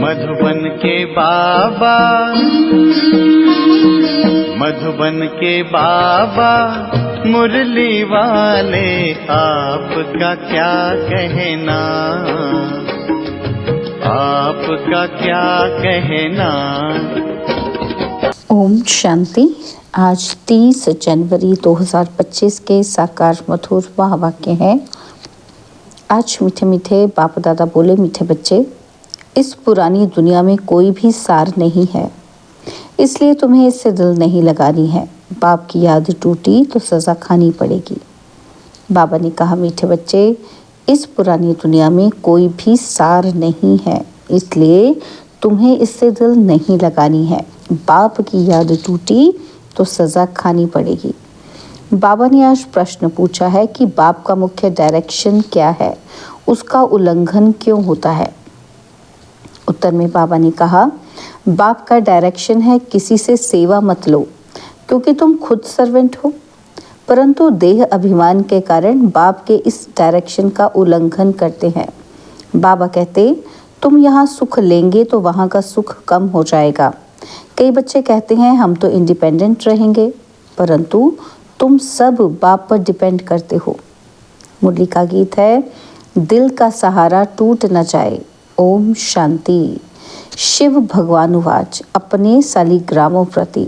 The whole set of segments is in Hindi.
मधुबन के बाबा, मधुबन के बाबा मुरली वाले, आपका क्या कहना, आपका क्या कहना। ओम शांति। आज 30 जनवरी 2025 के साकार मधुर महावाक्य हैं। आज मीठे मीठे बाप दादा बोले, मीठे बच्चे, इस पुरानी दुनिया में कोई भी सार नहीं है, इसलिए तुम्हें इससे दिल नहीं लगानी है। बाप की याद टूटी तो सज़ा खानी पड़ेगी। बाबा ने कहा, मीठे बच्चे, इस पुरानी दुनिया में कोई भी सार नहीं है, इसलिए तुम्हें इससे दिल नहीं लगानी है। बाप की याद टूटी तो सज़ा खानी पड़ेगी। बाबा ने आज प्रश्न पूछा है कि बाप का मुख्य डायरेक्शन क्या है, उसका उल्लंघन क्यों होता है। उत्तर में बाबा ने कहा, बाप का डायरेक्शन है किसी से सेवा मत लो, क्योंकि तुम खुद सर्वेंट हो, परंतु देह अभिमान के कारण बाप के इस डायरेक्शन का उल्लंघन करते हैं। बाबा कहते, तुम यहाँ सुख लेंगे तो वहाँ का सुख कम हो जाएगा। कई बच्चे कहते हैं हम तो इंडिपेंडेंट रहेंगे, परंतु तुम सब बाप पर डिपेंड करते हो। मुरली का गीत है, दिल का सहारा टूट न जाए। ओम शांति। शिव भगवानुवाच अपने शालिग्रामों प्रति।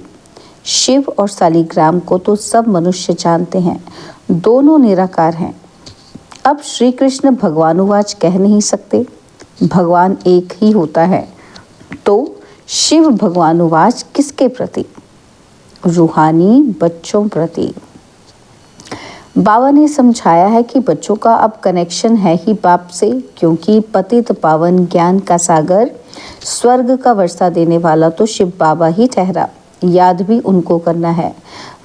शिव और शालिग्राम को तो सब मनुष्य जानते हैं, दोनों निराकार हैं। अब श्री कृष्ण भगवानुवाच कह नहीं सकते, भगवान एक ही होता है, तो शिव भगवानुवाच किसके प्रति? रूहानी बच्चों प्रति। बाबा ने समझाया है कि बच्चों का अब कनेक्शन है ही बाप से, क्योंकि पतित पावन ज्ञान का सागर, स्वर्ग का वर्षा देने वाला तो शिव बाबा ही ठहरा। याद भी उनको करना है।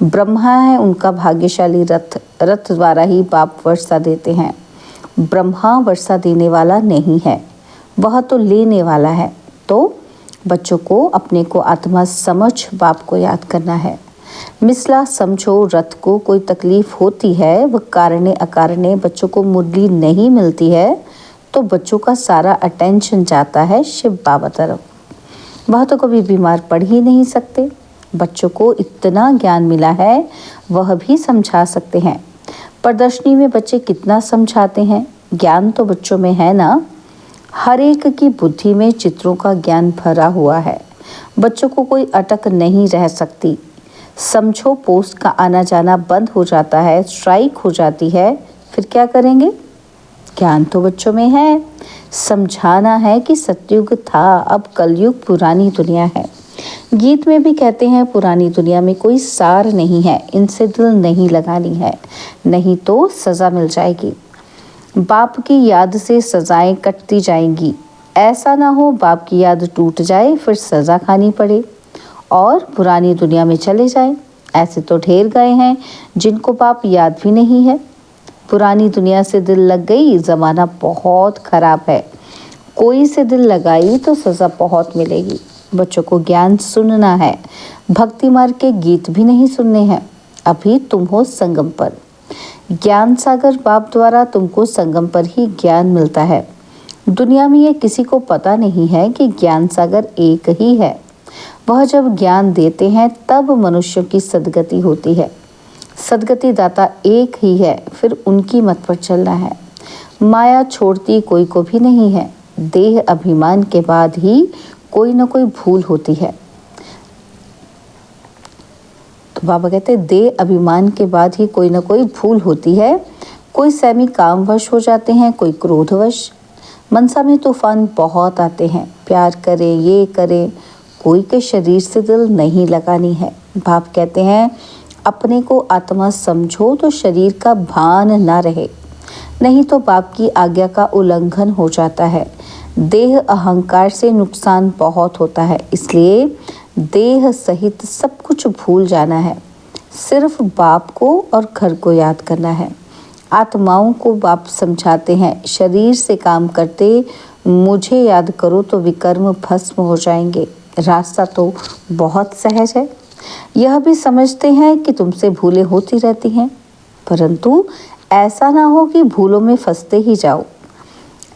ब्रह्मा है उनका भाग्यशाली रथ, रथ द्वारा ही बाप वर्षा देते हैं। ब्रह्मा वर्षा देने वाला नहीं है, वह तो लेने वाला है। तो बच्चों को अपने को आत्मा समझ बाप को याद करना है। मिसला समझो, रथ को कोई तकलीफ होती है, वह कारणे अकारणे बच्चों को मुरली नहीं मिलती है, तो बच्चों का सारा अटेंशन जाता है शिव बाबा तरफ। वह तो कभी बीमार पड़ ही नहीं सकते। बच्चों को इतना ज्ञान मिला है, वह भी समझा सकते हैं। प्रदर्शनी में बच्चे कितना समझाते हैं, ज्ञान तो बच्चों में है ना। हर एक की बुद्धि में चित्रों का ज्ञान भरा हुआ है, बच्चों को कोई अटक नहीं रह सकती। समझो, पोस्ट का आना जाना बंद हो जाता है, स्ट्राइक हो जाती है, फिर क्या करेंगे? ज्ञान तो बच्चों में है। समझाना है कि सतयुग था, अब कलयुग पुरानी दुनिया है। गीत में भी कहते हैं, पुरानी दुनिया में कोई सार नहीं है, इनसे दिल नहीं लगानी है, नहीं तो सज़ा मिल जाएगी। बाप की याद से सजाएं कटती जाएंगी। ऐसा ना हो बाप की याद टूट जाए, फिर सज़ा खानी पड़े और पुरानी दुनिया में चले जाएं। ऐसे तो ढेर गए हैं जिनको बाप याद भी नहीं है। पुरानी दुनिया से दिल लग गई, ज़माना बहुत ख़राब है। कोई से दिल लगाई तो सज़ा बहुत मिलेगी। बच्चों को ज्ञान सुनना है, भक्ति मार्ग के गीत भी नहीं सुनने हैं। अभी तुम हो संगम पर। ज्ञान सागर बाप द्वारा तुमको संगम पर ही ज्ञान मिलता है। दुनिया में ये किसी को पता नहीं है कि ज्ञान सागर एक ही है। वह जब ज्ञान देते हैं तब मनुष्यों की सदगति होती है। सदगति दाता एक ही है, फिर उनकी मत पर चलना है। माया छोड़ती कोई को भी नहीं है। देह अभिमान के बाद ही कोई न कोई भूल होती है। तो बाबा कहते हैं, देह अभिमान के बाद ही कोई न कोई भूल होती है। कोई सहमी कामवश हो जाते हैं, कोई क्रोधवश। मनसा में तूफान बहुत आते हैं, प्यार करें ये करें, कोई के शरीर से दिल नहीं लगानी है। बाप कहते हैं, अपने को आत्मा समझो तो शरीर का भान ना रहे, नहीं तो बाप की आज्ञा का उल्लंघन हो जाता है। देह अहंकार से नुकसान बहुत होता है, इसलिए देह सहित सब कुछ भूल जाना है। सिर्फ बाप को और घर को याद करना है। आत्माओं को बाप समझाते हैं, शरीर से काम करते मुझे याद करो तो विकर्म भस्म हो जाएंगे। रास्ता तो बहुत सहज है। यह भी समझते हैं कि तुमसे भूलें होती रहती हैं, परंतु ऐसा ना हो कि भूलों में फंसते ही जाओ।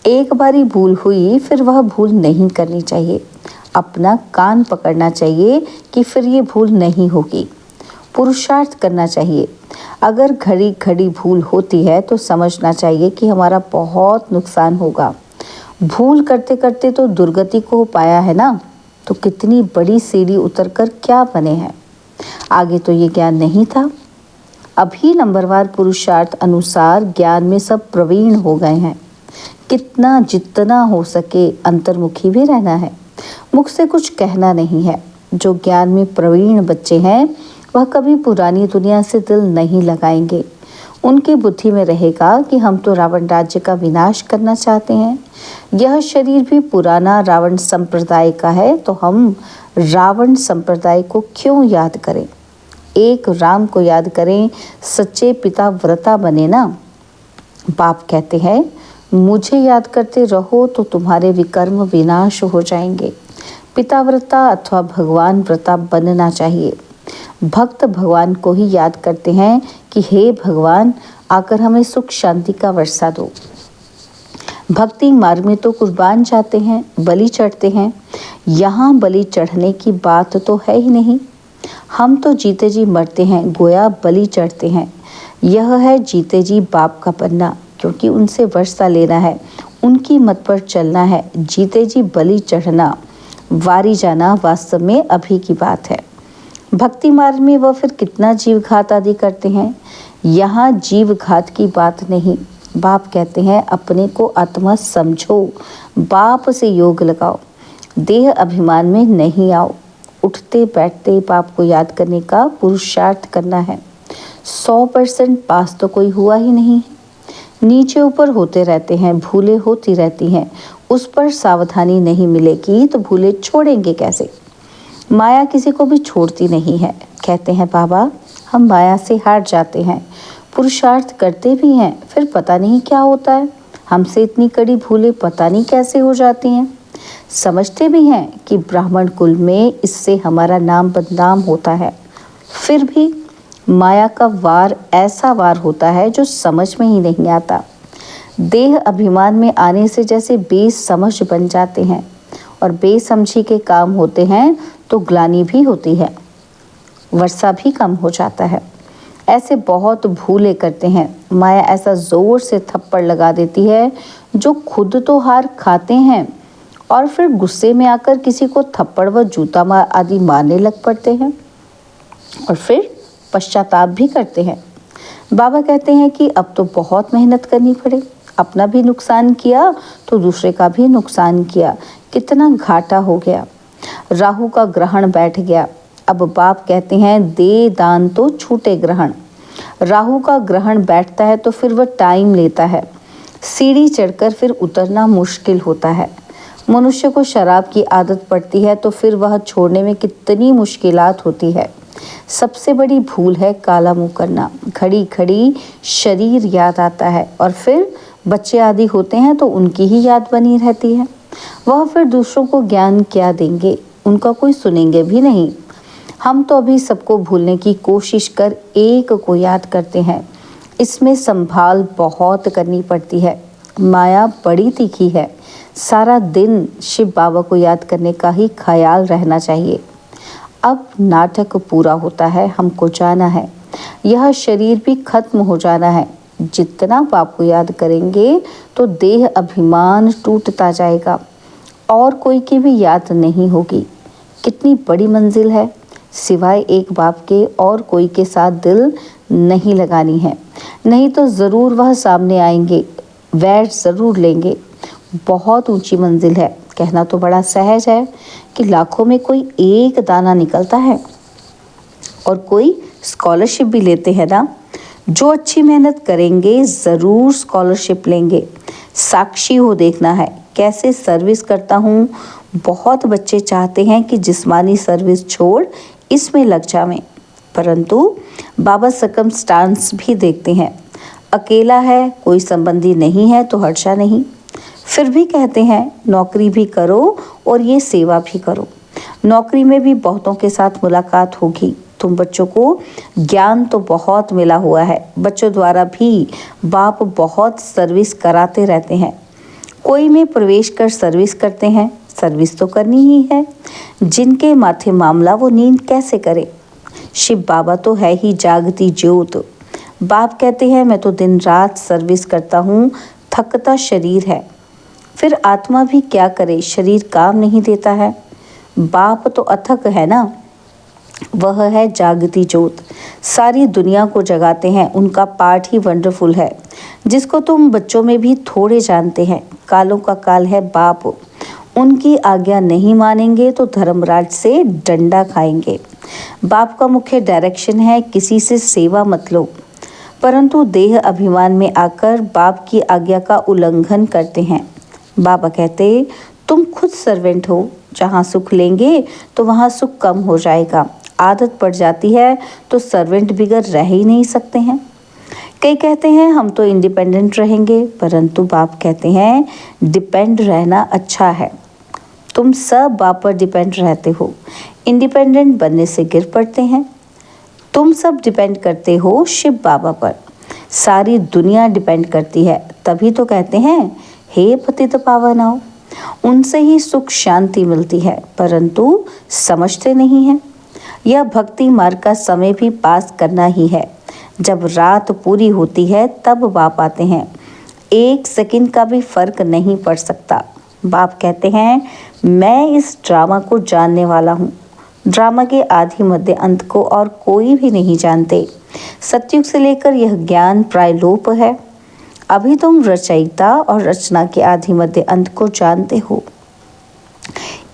एक बारी भूल हुई फिर वह भूल नहीं करनी चाहिए। अपना कान पकड़ना चाहिए कि फिर ये भूल नहीं होगी। पुरुषार्थ करना चाहिए। अगर घड़ी घड़ी भूल होती है तो समझना चाहिए कि हमारा बहुत नुकसान होगा। भूल करते करते तो दुर्गति को पाया है ना, तो कितनी बड़ी सीढ़ी उतरकर क्या बने हैं। आगे तो ये ज्ञान नहीं था। अभी नंबरवार पुरुषार्थ अनुसार ज्ञान में सब प्रवीण हो गए हैं। कितना जितना हो सके अंतर्मुखी भी रहना है। मुख से कुछ कहना नहीं है। जो ज्ञान में प्रवीण बच्चे हैं वह कभी पुरानी दुनिया से दिल नहीं लगाएंगे। उनकी बुद्धि में रहेगा कि हम तो रावण राज्य का विनाश करना चाहते हैं। यह शरीर भी पुराना रावण संप्रदाय का है, तो हम रावण संप्रदाय को क्यों याद करें। एक राम को याद करें, सच्चे पिता व्रता बने ना। बाप कहते हैं मुझे याद करते रहो तो तुम्हारे विकर्म विनाश हो जाएंगे। पिता व्रता अथवा भगवान व्रता बनना चाहिए। भक्त भगवान को ही याद करते हैं कि हे भगवान, आकर हमें सुख शांति का वर्षा दो। भक्ति मार्ग में तो कुर्बान जाते हैं, बलि चढ़ते हैं। यहाँ बलि चढ़ने की बात तो है ही नहीं। हम तो जीते जी मरते हैं, गोया बलि चढ़ते हैं। यह है जीते जी बाप का पन्ना, क्योंकि उनसे वर्षा लेना है, उनकी मत पर चलना है। जीते जी बलि चढ़ना, वारी जाना वास्तव में अभी की बात है। भक्ति मार्ग में वह फिर कितना जीव घात आदि करते हैं। यहाँ जीव घात की बात नहीं। बाप कहते हैं अपने को आत्मा समझो, बाप से योग लगाओ, देह अभिमान में नहीं आओ। उठते बैठते बाप को याद करने का पुरुषार्थ करना है। 100% पास तो कोई हुआ ही नहीं है। नीचे ऊपर होते रहते हैं, भूलें होती रहती हैं। उस पर सावधानी नहीं मिलेगी तो भूलें छोड़ेंगे कैसे। माया किसी को भी छोड़ती नहीं है। कहते हैं बाबा हम माया से हार जाते हैं, पुरुषार्थ करते भी हैं, फिर पता नहीं क्या होता है। हमसे इतनी कड़ी भूलें पता नहीं कैसे हो जाती हैं। समझते भी हैं कि ब्राह्मण कुल में इससे हमारा नाम बदनाम होता है, फिर भी माया का वार ऐसा वार होता है जो समझ में ही नहीं आता। देह अभिमान में आने से जैसे बेसमझ बन जाते हैं, और बेसमझी के काम होते हैं तो ग्लानि भी होती है, वर्षा भी कम हो जाता है। ऐसे बहुत भूले करते हैं। माया ऐसा जोर से थप्पड़ लगा देती है जो खुद तो हार खाते हैं और फिर गुस्से में आकर किसी को थप्पड़ व जूता मार आदि मारने लग पड़ते हैं और फिर पश्चाताप भी करते हैं। बाबा कहते हैं कि अब तो बहुत मेहनत करनी पड़े। अपना भी नुकसान किया तो दूसरे का भी नुकसान किया, कितना घाटा हो गया। राहु का ग्रहण बैठ गया। अब बाप कहते हैं दे दान तो छूटे ग्रहण। राहु का ग्रहण बैठता है तो फिर वह टाइम लेता है। सीढ़ी चढ़कर फिर उतरना मुश्किल होता है। मनुष्य को शराब की आदत पड़ती है तो फिर वह छोड़ने में कितनी मुश्किलात होती है। सबसे बड़ी भूल है काला मुंह करना। घड़ी घड़ी शरीर याद आता है और फिर बच्चे आदि होते हैं तो उनकी ही याद बनी रहती है। वह फिर दूसरों को ज्ञान क्या देंगे, उनका कोई सुनेंगे भी नहीं। हम तो अभी सबको भूलने की कोशिश कर एक को याद करते हैं। इसमें संभाल बहुत करनी पड़ती है। माया बड़ी तीखी है। सारा दिन शिव बाबा को याद करने का ही ख्याल रहना चाहिए। अब नाटक पूरा होता है, हमको जाना है। यह शरीर भी खत्म हो जाना है। जितना बाप को याद करेंगे तो देह अभिमान टूटता जाएगा और कोई की भी याद नहीं होगी। कितनी बड़ी मंजिल है। सिवाय एक बाप के और कोई के साथ दिल नहीं लगानी है, नहीं तो ज़रूर वह सामने आएंगे, वैर ज़रूर लेंगे। बहुत ऊंची मंजिल है। कहना तो बड़ा सहज है कि लाखों में कोई एक दाना निकलता है और कोई स्कॉलरशिप भी लेते हैं ना। जो अच्छी मेहनत करेंगे ज़रूर स्कॉलरशिप लेंगे। साक्षी हो देखना है कैसे सर्विस करता हूँ। बहुत बच्चे चाहते हैं कि जिस्मानी सर्विस छोड़ इसमें लग जावें, परंतु बाबा सर्कमस्टांस भी देखते हैं। अकेला है, कोई संबंधी नहीं है तो हर्षा नहीं। फिर भी कहते हैं नौकरी भी करो और ये सेवा भी करो। नौकरी में भी बहुतों के साथ मुलाकात होगी। तुम बच्चों को ज्ञान तो बहुत मिला हुआ है। बच्चों द्वारा भी बाप बहुत सर्विस कराते रहते हैं। कोई में प्रवेश कर सर्विस करते हैं, सर्विस तो करनी ही है। जिनके माथे मामला वो नींद कैसे करे। शिव बाबा तो है ही जागती ज्योत। बाप कहते हैं मैं तो दिन रात सर्विस करता हूँ, थकता शरीर है। फिर आत्मा भी क्या करे, शरीर काम नहीं देता है। बाप तो अथक है ना, वह है जागती ज्योत, सारी दुनिया को जगाते हैं। उनका पाठ ही वंडरफुल है, जिसको तुम बच्चों में भी थोड़े जानते हैं। कालों का काल है बाप, उनकी आज्ञा नहीं मानेंगे तो धर्मराज से डंडा खाएंगे। बाप का मुख्य डायरेक्शन है किसी से सेवा मत लो, परंतु देह अभिमान में आकर बाप की आज्ञा का उल्लंघन करते हैं। बाबा कहते तुम खुद सर्वेंट हो, जहाँ सुख लेंगे तो वहाँ सुख कम हो जाएगा। आदत पड़ जाती है तो सर्वेंट बिगड़ रह ही नहीं सकते हैं। कई कहते हैं हम तो इंडिपेंडेंट रहेंगे, परंतु बाप कहते हैं डिपेंड रहना अच्छा है। तुम सब बाप पर डिपेंड रहते हो, इंडिपेंडेंट बनने से गिर पड़ते हैं। तुम सब डिपेंड करते हो शिव बाबा पर, सारी दुनिया डिपेंड करती है। तभी तो कहते हैं हे पतित पावन आओ। उनसे ही सुख शांति मिलती है, परंतु समझते नहीं हैं। यह भक्ति मार्ग का समय भी पास करना ही है। जब रात पूरी होती है तब बाप आते हैं, 1 सेकंड का भी फर्क नहीं पड़ सकता। बाप कहते हैं मैं इस ड्रामा को जानने वाला हूँ। ड्रामा के आदि मध्य अंत को और कोई भी नहीं जानते। सतयुग से लेकर यह ज्ञान प्रायलोप है। अभी तुम रचयिता और रचना के आदि मध्य अंत को जानते हो,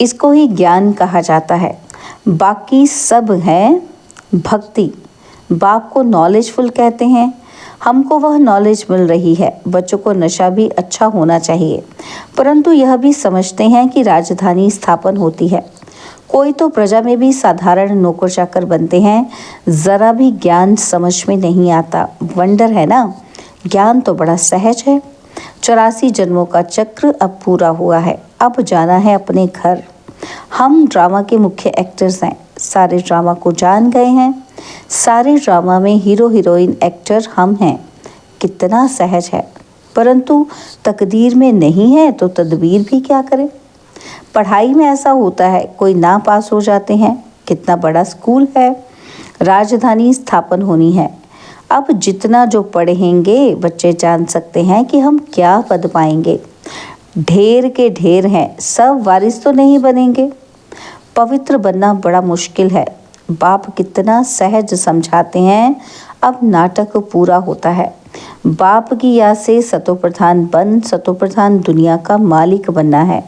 इसको ही ज्ञान कहा जाता है। बाकी सब है भक्ति। बाप को नॉलेजफुल कहते हैं, हमको वह नॉलेज मिल रही है। बच्चों को नशा भी अच्छा होना चाहिए, परंतु यह भी समझते हैं कि राजधानी स्थापन होती है। कोई तो प्रजा में भी साधारण नौकर चाकर बनते हैं। जरा भी ज्ञान समझ में नहीं आता। वंडर है ना, ज्ञान तो बड़ा सहज है। 84 जन्मों का चक्र अब पूरा हुआ है, अब जाना है अपने घर। हम ड्रामा के मुख्य एक्टर्स हैं, सारे ड्रामा को जान गए हैं। सारे ड्रामा में हीरो हीरोइन एक्टर हम हैं। कितना सहज है, परंतु तकदीर में नहीं है तो तदबीर भी क्या करे। पढ़ाई में ऐसा होता है, कोई ना पास हो जाते हैं। कितना बड़ा स्कूल है, राजधानी स्थापन होनी है। अब जितना जो पढ़ेंगे बच्चे जान सकते हैं कि हम क्या पद पाएंगे। ढेर के ढेर हैं, सब वारिस तो नहीं बनेंगे। पवित्र बनना बड़ा मुश्किल है। बाप कितना सहज समझाते हैं। अब नाटक पूरा होता है। बाप की याद से सतोप्रधान बन सतोप्रधान दुनिया का मालिक बनना है।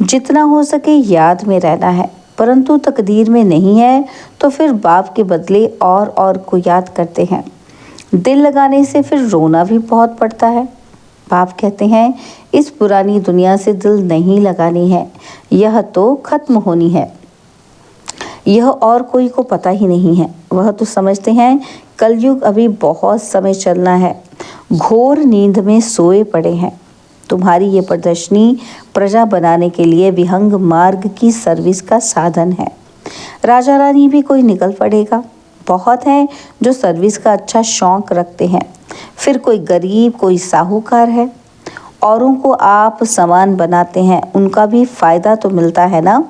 जितना हो सके याद में रहना है, परंतु तकदीर में नहीं है तो फिर बाप के बदले और को याद करते हैं। दिल लगाने से फिर रोना भी बहुत पड़ता है। बाप कहते हैं इस पुरानी दुनिया से दिल नहीं लगानी है, यह तो खत्म होनी है। यह और कोई को पता ही नहीं है। वह तो समझते हैं कलयुग अभी बहुत समय चलना है। घोर नींद में सोए पड़े हैं। तुम्हारी ये प्रदर्शनी प्रजा बनाने के लिए विहंग मार्ग की सर्विस का साधन है। राजा रानी भी कोई निकल पड़ेगा। बहुत हैं जो सर्विस का अच्छा शौक रखते हैं। फिर कोई गरीब, कोई साहूकार है। औरों को आप समान बनाते हैं, उनका भी फायदा तो मिलता है ना।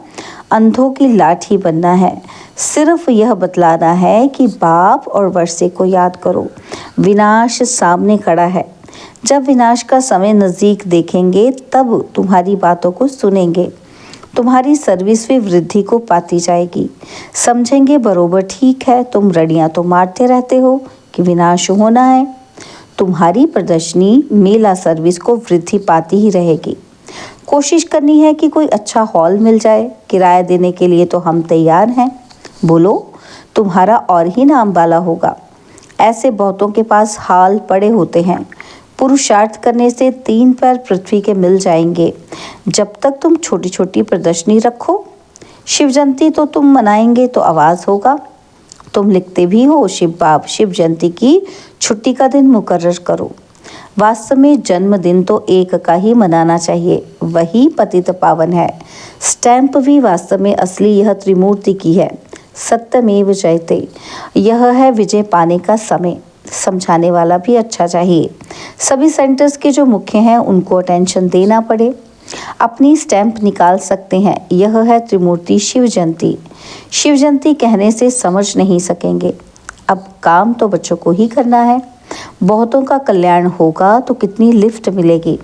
अंधों की लाठी बनना है। सिर्फ यह बतलाना है कि बाप और वर्षे को याद करो। विनाश सामने खड़ा है। जब विनाश का समय नज़दीक देखेंगे तब तुम्हारी बातों को सुनेंगे। तुम्हारी सर्विस में वृद्धि को पाती जाएगी। समझेंगे बरोबर ठीक है, तुम रड़ियाँ तो मारते रहते हो कि विनाश होना है। तुम्हारी प्रदर्शनी मेला सर्विस को वृद्धि पाती ही रहेगी। कोशिश करनी है कि कोई अच्छा हॉल मिल जाए। किराया देने के लिए तो हम तैयार हैं। बोलो, तुम्हारा और ही नाम वाला होगा। ऐसे बहुतों के पास हाल पड़े होते हैं। पुरुषार्थ करने से 3 पैर पृथ्वी के मिल जाएंगे। जब तक तुम छोटी छोटी प्रदर्शनी रखो। शिव जयंती तो तुम मनाएंगे तो आवाज़ होगा। तुम लिखते भी हो शिव जयंती की छुट्टी का दिन मुकर्रर करो। वास्तव में जन्मदिन तो एक का ही मनाना चाहिए, वही पतित पावन है। स्टैंप भी वास्तव में असली यह त्रिमूर्ति की है। सत्यमेव जयते, यह है विजय पाने का समय। समझाने वाला भी अच्छा चाहिए। सभी सेंटर्स के जो मुख्य हैं उनको अटेंशन देना पड़े। अपनी स्टैंप निकाल सकते हैं। यह है त्रिमूर्ति शिव जयंती। शिव जयंती कहने से समझ नहीं सकेंगे। अब काम तो बच्चों को ही करना है। बहुतों का कल्याण होगा तो कितनी लिफ्ट मिलेगी।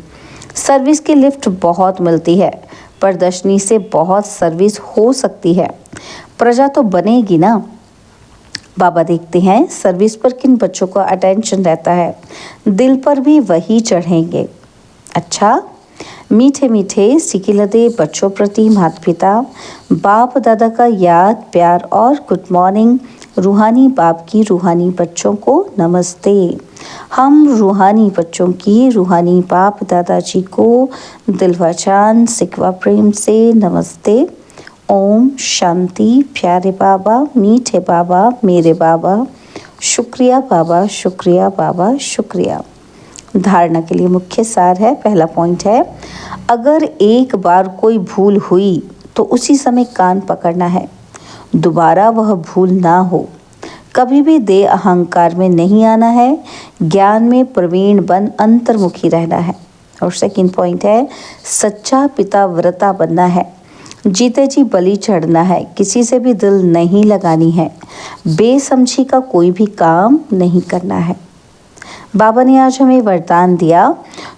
सर्विस की लिफ्ट बहुत मिलती है। प्रदर्शनी से बहुत सर्विस हो सकती है। प्रजा तो बनेगी ना। बाबा देखते हैं सर्विस पर किन बच्चों का अटेंशन रहता है, दिल पर भी वही चढ़ेंगे। अच्छा, मीठे मीठे सिकिलदे बच्चों प्रति माता पिता बाप दादा का याद प्यार और गुड मॉर्निंग। रूहानी बाप की रूहानी बच्चों को नमस्ते। हम रूहानी बच्चों की रूहानी बाप दादाजी को दिलवा जान सिकवा प्रेम से नमस्ते। ओम शांति। प्यारे बाबा, मीठे बाबा, मेरे बाबा, शुक्रिया बाबा, शुक्रिया बाबा, शुक्रिया। धारणा के लिए मुख्य सार है। पहला पॉइंट है, अगर एक बार कोई भूल हुई तो उसी समय कान पकड़ना है, दोबारा वह भूल ना हो। कभी भी देह अहंकार में नहीं आना है। ज्ञान में प्रवीण बन अंतर्मुखी रहना है। और सेकंड पॉइंट है, सच्चा पिता व्रता बनना है। जीते जी बलि चढ़ना है। किसी से भी दिल नहीं लगानी है। बेसमझी का कोई भी काम नहीं करना है। बाबा ने आज हमें वरदान दिया,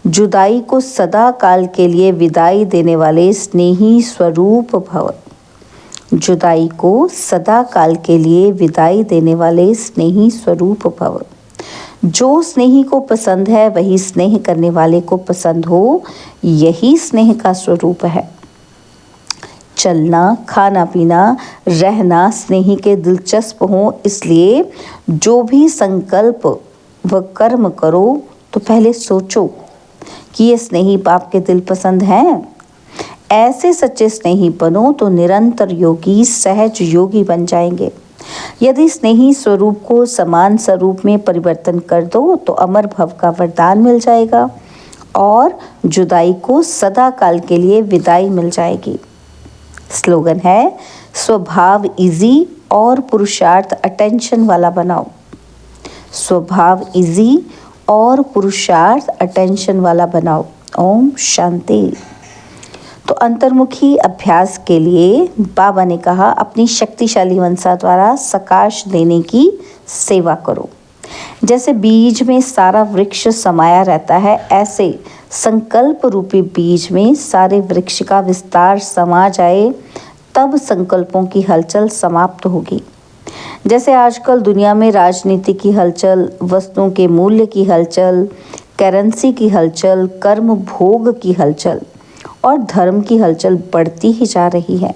जुदाई को सदा काल के लिए विदाई देने वाले स्नेही स्वरूप भव। जुदाई को सदा काल के लिए विदाई देने वाले स्नेही स्वरूप भव। जो स्नेही को पसंद है वही स्नेह करने वाले को पसंद हो, यही स्नेह का स्वरूप है। चलना, खाना पीना, रहना स्नेही के दिलचस्प हो, इसलिए जो भी संकल्प व कर्म करो तो पहले सोचो कि ये स्नेही बाप के दिल पसंद हैं। ऐसे सच्चे स्नेही बनो तो निरंतर योगी सहज योगी बन जाएंगे। यदि स्नेही स्वरूप को समान स्वरूप में परिवर्तन कर दो तो अमर भव का वरदान मिल जाएगा और जुदाई को सदा काल के लिए विदाई मिल जाएगी। स्लोगन है, स्वभाव इजी और पुरुषार्थ अटेंशन वाला बनाओ। स्वभाव इजी और पुरुषार्थ अटेंशन वाला बनाओ। ओम शांति। तो अंतर्मुखी अभ्यास के लिए बाबा ने कहा, अपनी शक्तिशाली मनसा द्वारा सकाश देने की सेवा करो। जैसे बीज में सारा वृक्ष समाया रहता है, ऐसे संकल्प रूपी बीज में सारे वृक्ष का विस्तार समा जाए, तब संकल्पों की हलचल समाप्त होगी। जैसे आजकल दुनिया में राजनीति की हलचल, वस्तुओं के मूल्य की हलचल, करेंसी की हलचल, कर्म भोग की हलचल और धर्म की हलचल बढ़ती ही जा रही है।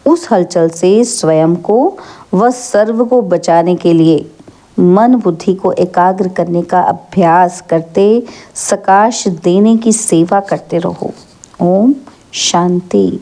उस हलचल से स्वयं को व सर्व को बचाने के लिए मन बुद्धि को एकाग्र करने का अभ्यास करते सकाश देने की सेवा करते रहो। ओम शांति।